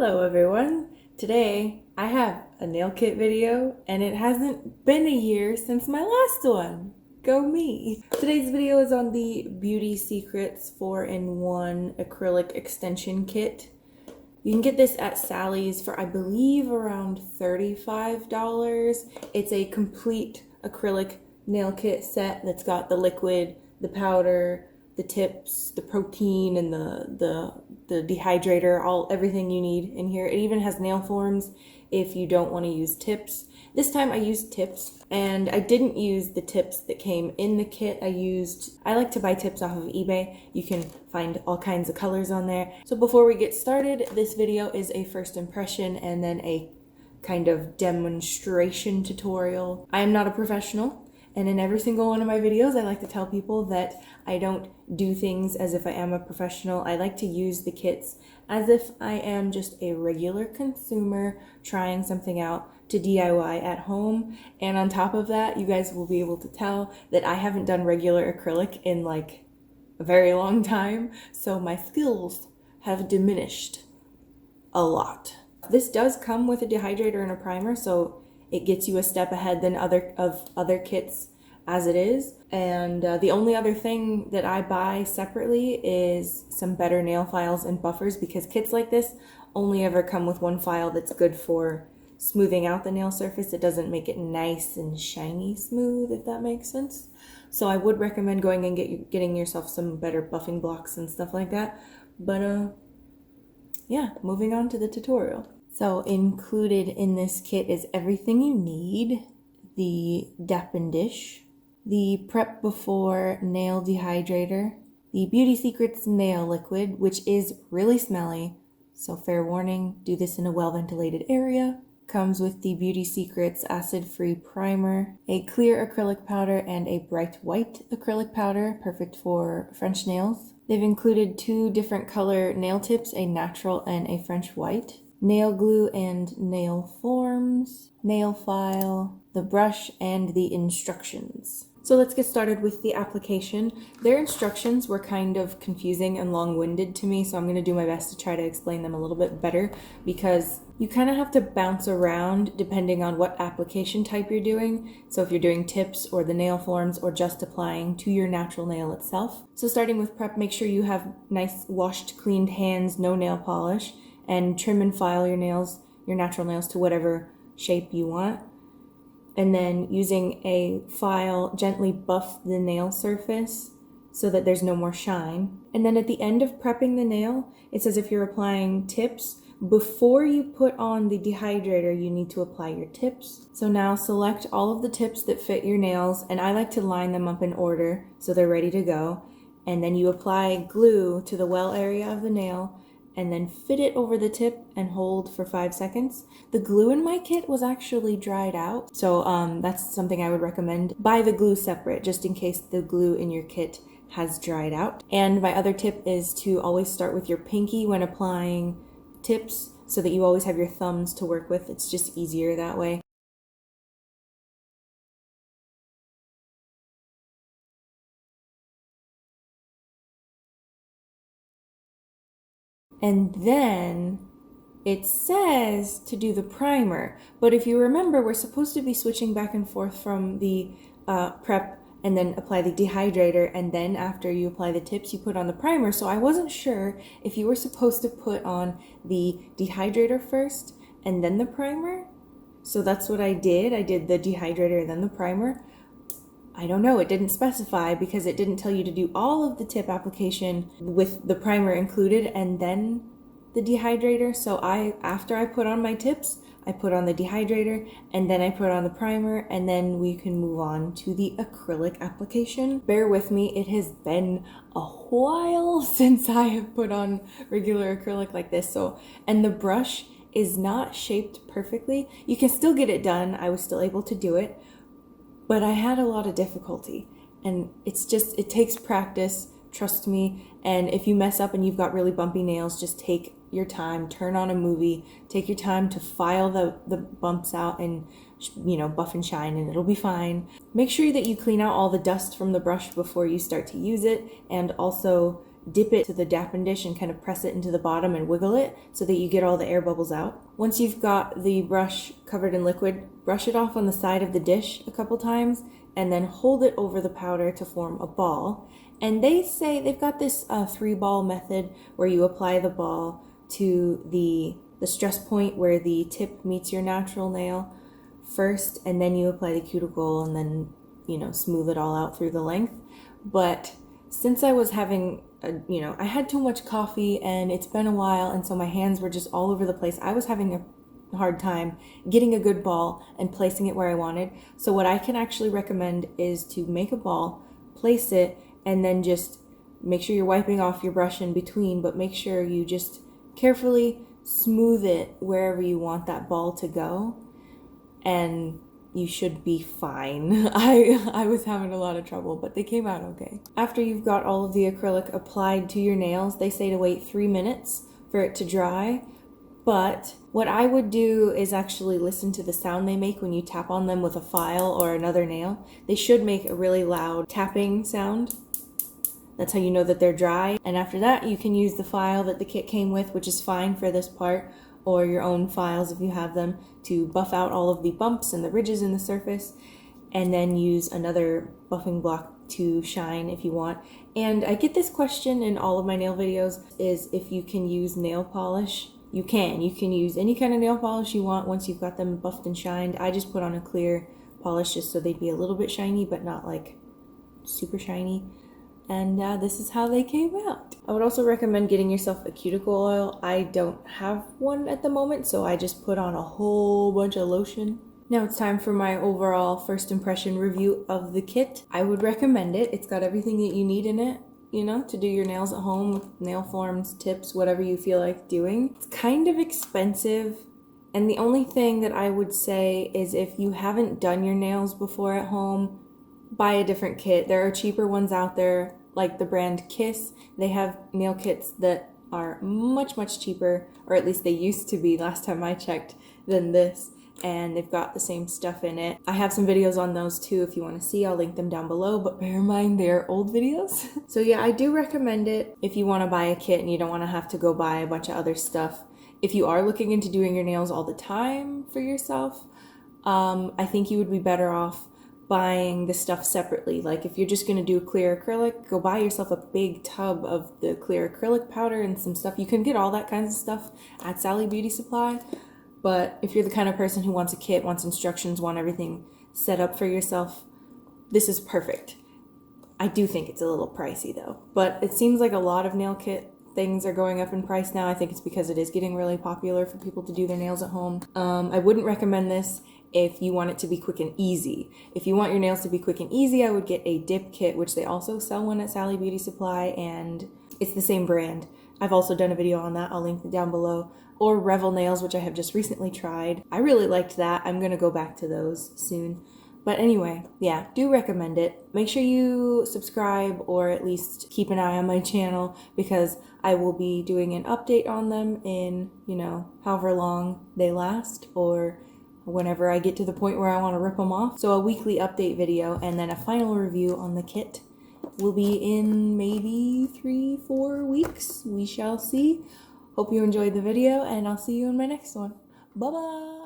Hello everyone! Today I have a nail kit video and it hasn't been a year since my last one. Go me! Today's video is on the Beauty Secrets 4-in-1 acrylic extension kit. You can get this at Sally's for I believe around $35. It's a complete acrylic nail kit set that's got the liquid, the powder, the tips, the protein, and the dehydrator, everything you need in here. It even has nail forms if you don't want to use tips. This time I used tips, and I didn't use the tips that came in the kit. I like to buy tips off of eBay. You can find all kinds of colors on there. So before we get started, this video is a first impression and then a kind of demonstration tutorial. I am not a professional. And in every single one of my videos, I like to tell people that I don't do things as if I am a professional. I like to use the kits as if I am just a regular consumer trying something out to DIY at home. And on top of that, you guys will be able to tell that I haven't done regular acrylic in like a very long time. So my skills have diminished a lot. This does come with a dehydrator and a primer, so it gets you a step ahead than other kits as it is. And the only other thing that I buy separately is some better nail files and buffers, because kits like this only ever come with one file that's good for smoothing out the nail surface. It doesn't make it nice and shiny smooth, if that makes sense. So I would recommend going and getting yourself some better buffing blocks and stuff like that. But yeah, moving on to the tutorial. So included in this kit is everything you need: the Dappin' Dish, the Prep Before Nail Dehydrator, the Beauty Secrets Nail Liquid, which is really smelly, so fair warning, do this in a well-ventilated area. Comes with the Beauty Secrets Acid-Free Primer, a clear acrylic powder, and a bright white acrylic powder, perfect for French nails. They've included 2 different color nail tips, a natural and a French white. Nail glue and nail forms, nail file, the brush, and the instructions. So let's get started with the application. Their instructions were kind of confusing and long-winded to me, so I'm going to do my best to try to explain them a little bit better, because you kind of have to bounce around depending on what application type you're doing. So if you're doing tips or the nail forms or just applying to your natural nail itself. So starting with prep, make sure you have nice washed, cleaned hands, no nail polish, and trim and file your nails, your natural nails, to whatever shape you want. And then using a file, gently buff the nail surface so that there's no more shine. And then at the end of prepping the nail, it's as if you're applying tips. Before you put on the dehydrator, you need to apply your tips. So now select all of the tips that fit your nails, and I like to line them up in order so they're ready to go. And then you apply glue to the well area of the nail, and then fit it over the tip and hold for 5 seconds. The glue in my kit was actually dried out, so that's something I would recommend. Buy the glue separate, just in case the glue in your kit has dried out. And my other tip is to always start with your pinky when applying tips, so that you always have your thumbs to work with. It's just easier that way. And then it says to do the primer, but if you remember, we're supposed to be switching back and forth from the prep and then apply the dehydrator, and then after you apply the tips, you put on the primer. So I wasn't sure if you were supposed to put on the dehydrator first and then the primer. So that's what I did. I did the dehydrator, then the primer. I don't know, it didn't specify, because it didn't tell you to do all of the tip application with the primer included and then the dehydrator. So after I put on my tips, I put on the dehydrator, and then I put on the primer, and then we can move on to the acrylic application. Bear with me, it has been a while since I have put on regular acrylic like this. And the brush is not shaped perfectly. You can still get it done. I was still able to do it, but I had a lot of difficulty, and it takes practice, trust me. And if you mess up and you've got really bumpy nails, just take your time, turn on a movie, take your time to file the bumps out and, buff and shine, and it'll be fine. Make sure that you clean out all the dust from the brush before you start to use it, and also dip it to the dappen dish and kind of press it into the bottom and wiggle it so that you get all the air bubbles out. Once you've got the brush covered in liquid, brush it off on the side of the dish a couple times and then hold it over the powder to form a ball. And they say they've got this 3-ball method where you apply the ball to the stress point where the tip meets your natural nail first, and then you apply the cuticle and then, you know, smooth it all out through the length. But since I was having I had too much coffee and it's been a while, and so my hands were just all over the place. I was having a hard time getting a good ball and placing it where I wanted. So what I can actually recommend is to make a ball, place it, and then just make sure you're wiping off your brush in between, but make sure you just carefully smooth it wherever you want that ball to go, and you should be fine. I was having a lot of trouble, but they came out okay. After you've got all of the acrylic applied to your nails, they say to wait 3 minutes for it to dry. But what I would do is actually listen to the sound they make when you tap on them with a file or another nail. They should make a really loud tapping sound. That's how you know that they're dry. And after that, you can use the file that the kit came with, which is fine for this part, or your own files if you have them, to buff out all of the bumps and the ridges in the surface, and then use another buffing block to shine if you want. And I get this question in all of my nail videos, is if you can use nail polish. You can use any kind of nail polish you want once you've got them buffed and shined. I just put on a clear polish just so they'd be a little bit shiny, but not like super shiny. And this is how they came out. I would also recommend getting yourself a cuticle oil. I don't have one at the moment, so I just put on a whole bunch of lotion. Now it's time for my overall first impression review of the kit. I would recommend it. It's got everything that you need in it, you know, to do your nails at home, nail forms, tips, whatever you feel like doing. It's kind of expensive, and the only thing that I would say is if you haven't done your nails before at home, buy a different kit. There are cheaper ones out there, like the brand Kiss. They have nail kits that are much, much cheaper, or at least they used to be last time I checked, than this. And they've got the same stuff in it. I have some videos on those too if you want to see. I'll link them down below, but bear in mind they're old videos. So yeah, I do recommend it if you want to buy a kit and you don't want to have to go buy a bunch of other stuff. If you are looking into doing your nails all the time for yourself, I think you would be better off buying the stuff separately. Like if you're just going to do clear acrylic, go buy yourself a big tub of the clear acrylic powder and some stuff. You can get all that kinds of stuff at Sally Beauty Supply. But if you're the kind of person who wants a kit, wants instructions, want everything set up for yourself, this is perfect. I do think it's a little pricey though, but it seems like a lot of nail kit things are going up in price now. I think it's because it is getting really popular for people to do their nails at home. I wouldn't recommend this if you want it to be quick and easy. If you want your nails to be quick and easy, I would get a dip kit, which they also sell one at Sally Beauty Supply, and it's the same brand. I've also done a video on that. I'll link it down below. Or Revel Nails, which I have just recently tried. I really liked that. I'm going to go back to those soon. But anyway, yeah, do recommend it. Make sure you subscribe or at least keep an eye on my channel, because I will be doing an update on them in, you know, however long they last, or whenever I get to the point where I want to rip them off. So a weekly update video and then a final review on the kit will be in maybe 3-4 weeks. We shall see. Hope you enjoyed the video, and I'll see you in my next one. Bye-bye!